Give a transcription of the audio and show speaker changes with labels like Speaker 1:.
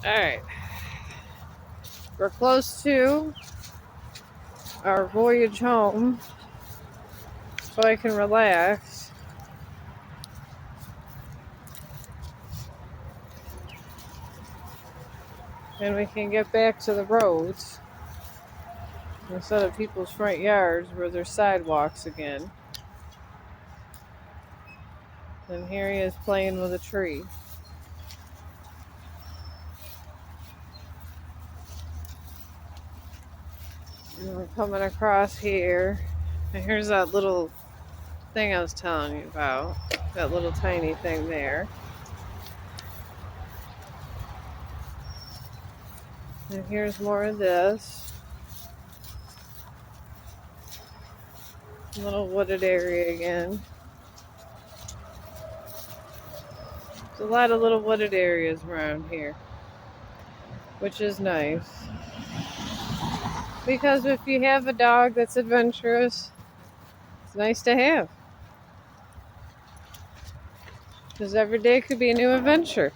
Speaker 1: Alright, we're close to our voyage home, so I can relax. And we can get back to the roads instead of people's front yards where there's sidewalks again. And here he is playing with a tree. And we're coming across here. And here's that little thing I was telling you about. That little tiny thing there. And here's more of this. Little wooded area again. There's a lot of little wooded areas around here, which is nice. Because if you have a dog that's adventurous, it's nice to have. Because every day could be a new adventure.